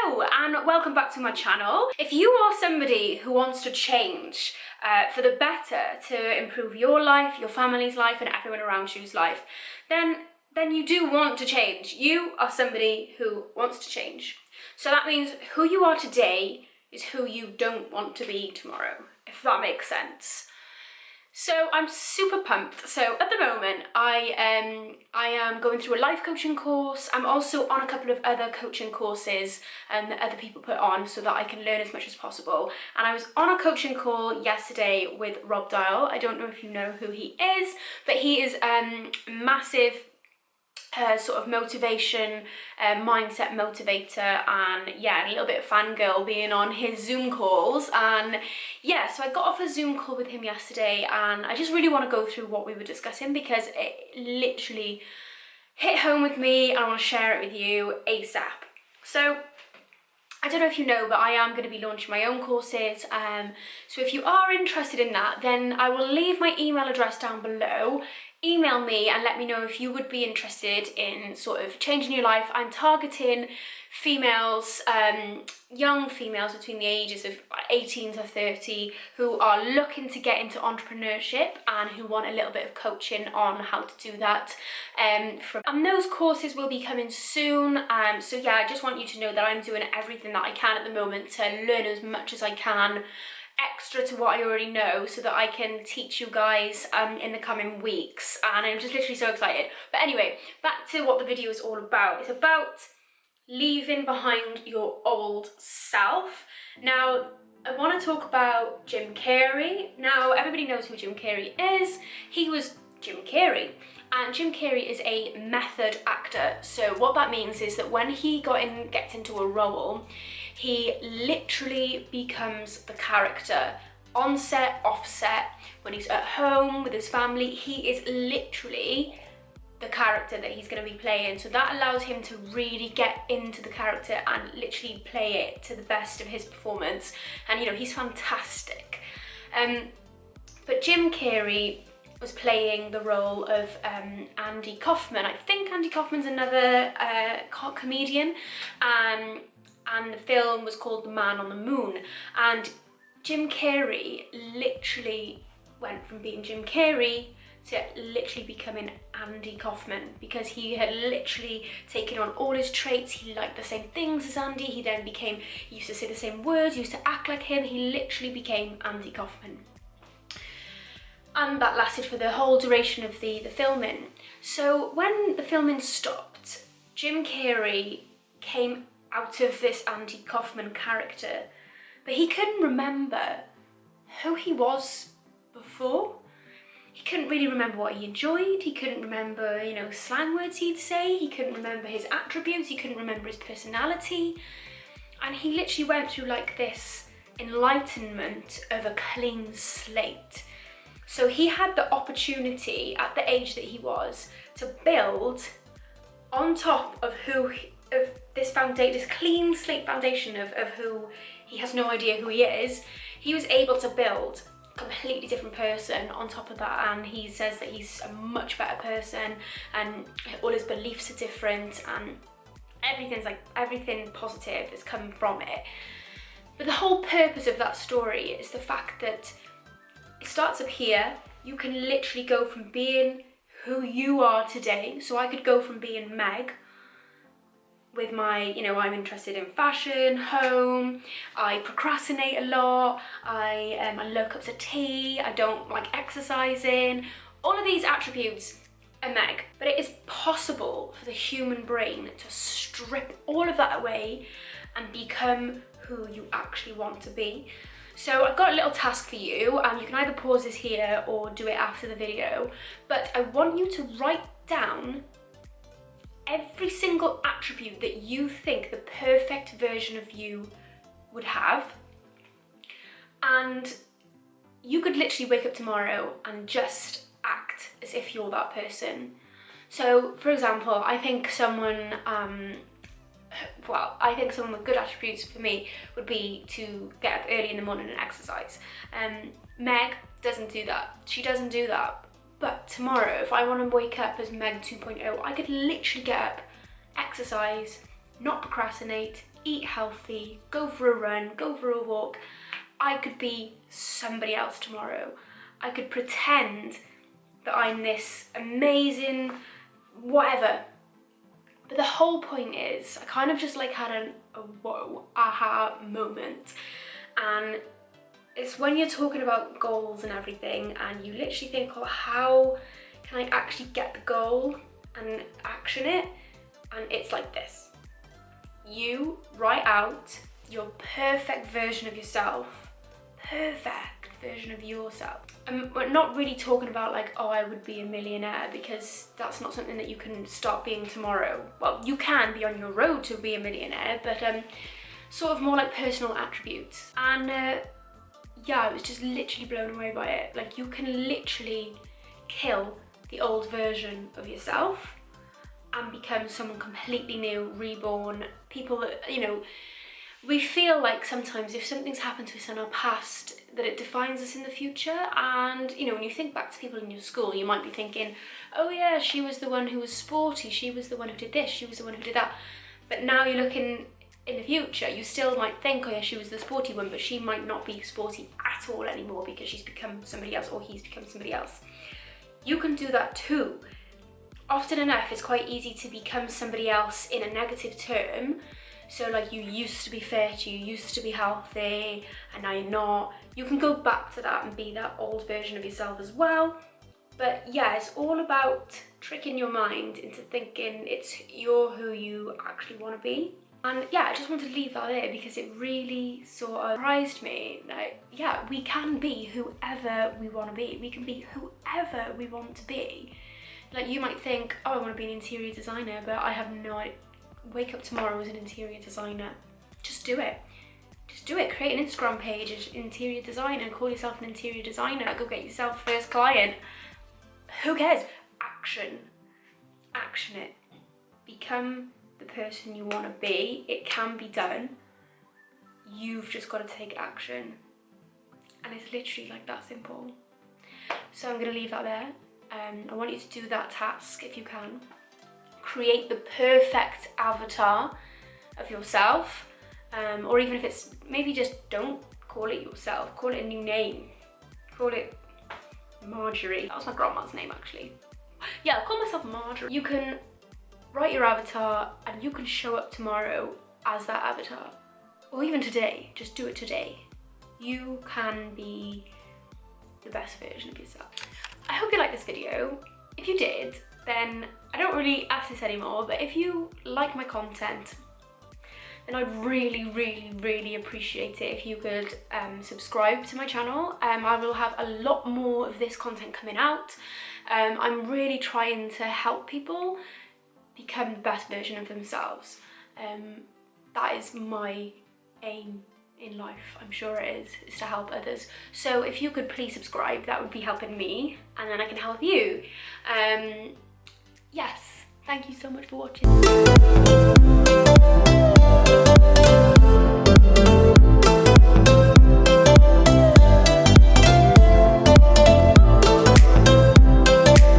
Hello and welcome back to my channel. If you are somebody who wants to change for the better to improve your life, your family's life and everyone around you's life, then you do want to change. You are somebody who wants to change. So that means who you are today is who you don't want to be tomorrow, if that makes sense. So I'm super pumped. So at the moment, I am going through a life coaching course. I'm also on a couple of other coaching courses that other people put on so that I can learn as much as possible. And I was on a coaching call yesterday with Rob Dial. I don't know if you know who he is, but he is massive sort of motivation, mindset motivator, and yeah, a little bit of fangirl being on his Zoom calls. And yeah, so I got off a Zoom call with him yesterday and I just really want to go through what we were discussing because it literally hit home with me and I want to share it with you ASAP. So I don't know if you know, but I am going to be launching my own courses. So if you are interested in that, then I will leave my email address down below. Email me and let me know if you would be interested in sort of changing your life. I'm targeting females, young females between the ages of 18 to 30 who are looking to get into entrepreneurship and who want a little bit of coaching on how to do that. And those courses will be coming soon. So yeah, I just want you to know that I'm doing everything that I can at the moment to learn as much as I can extra to what I already know so that I can teach you guys in the coming weeks, and I'm just literally so excited. But anyway, back to what the video is all about. It's about leaving behind your old self. Now I want to talk about Jim Carrey. Now everybody knows who Jim Carrey is. He was Jim Carrey, and Jim Carrey is a method actor. So what that means is that when he gets into a role, he literally becomes the character on set, off set, when he's at home with his family. He is literally the character that he's going to be playing. So that allows him to really get into the character and literally play it to the best of his performance. And you know, he's fantastic. But Jim Carrey was playing the role of Andy Kaufman. I think Andy Kaufman's another comedian. And the film was called The Man on the Moon. And Jim Carrey literally went from being Jim Carrey to literally becoming Andy Kaufman, because he had literally taken on all his traits. He liked the same things as Andy. He then he used to say the same words, used to act like him. He literally became Andy Kaufman. And that lasted for the whole duration of the filming. So when the filming stopped, Jim Carrey came out of this Andy Kaufman character, but he couldn't remember who he was before. He couldn't really remember what he enjoyed. He couldn't remember, you know, slang words he'd say. He couldn't remember his attributes. He couldn't remember his personality. And he literally went through like this enlightenment of a clean slate. So he had the opportunity at the age that he was to build on top of this clean slate foundation of who he has no idea who he is. He was able to build a completely different person on top of that, and he says that he's a much better person and all his beliefs are different and everything positive has come from it. But the whole purpose of that story is the fact that it starts up here. You can literally go from being who you are today. So I could go from being Meg with my, you know, I'm interested in fashion, home, I procrastinate a lot, I love cups of tea, I don't like exercising. All of these attributes are Meg. But it is possible for the human brain to strip all of that away and become who you actually want to be. So I've got a little task for you, and you can either pause this here or do it after the video, but I want you to write down every single attribute that you think the perfect version of you would have. And you could literally wake up tomorrow and just act as if you're that person. So for example, I think someone with good attributes for me would be to get up early in the morning and exercise. Meg doesn't do that. She doesn't do that. But tomorrow, if I want to wake up as Meg 2.0, I could literally get up, exercise, not procrastinate, eat healthy, go for a run, go for a walk. I could be somebody else tomorrow. I could pretend that I'm this amazing whatever. But the whole point is, I kind of just like had a whoa, aha moment. And it's when you're talking about goals and everything and you literally think, oh, how can I actually get the goal and action it? And it's like this. You write out your perfect version of yourself. Perfect version of yourself. And we're not really talking about like, oh, I would be a millionaire, because that's not something that you can start being tomorrow. Well, you can be on your road to be a millionaire, but sort of more like personal attributes. And yeah, I was just literally blown away by it. Like, you can literally kill the old version of yourself and become someone completely new, reborn. People that, you know, we feel like sometimes if something's happened to us in our past, that it defines us in the future. And, you know, when you think back to people in your school, you might be thinking, oh yeah, she was the one who was sporty, she was the one who did this, she was the one who did that. But now you're looking in the future, you still might think, oh yeah, she was the sporty one, but she might not be sporty at all anymore because she's become somebody else, or he's become somebody else. You can do that too. Often enough, it's quite easy to become somebody else in a negative term. So like, you used to be fit, you used to be healthy, and now you're not. You can go back to that and be that old version of yourself as well. But yeah, it's all about tricking your mind into thinking you're who you actually want to be. And yeah, I just wanted to leave that there because it really sort of surprised me. Like, yeah, we can be whoever we want to be. We can be whoever we want to be. Like, you might think, oh, I want to be an interior designer, but I have no idea. Wake up tomorrow as an interior designer. Just do it. Just do it. Create an Instagram page as interior designer. Call yourself an interior designer. Go get yourself first client. Who cares? Action. Action it. Become the person you want to be. It can be done. You've just got to take action. And it's literally like that simple. So I'm going to leave that there. I want you to do that task if you can. Create the perfect avatar of yourself, or even if it's, maybe just don't call it yourself, call it a new name. Call it Marjorie. That was my grandma's name, actually. Yeah, I'll call myself Marjorie. You can write your avatar and you can show up tomorrow as that avatar, or even today. Just do it today. You can be the best version of yourself. I hope you liked this video. If you did, then I don't really ask this anymore, but if you like my content, then I'd really, really, really appreciate it if you could subscribe to my channel. I will have a lot more of this content coming out. I'm really trying to help people become the best version of themselves. That is my aim in life, I'm sure it is to help others. So if you could please subscribe, that would be helping me, and then I can help you. Yes, thank you so much for watching.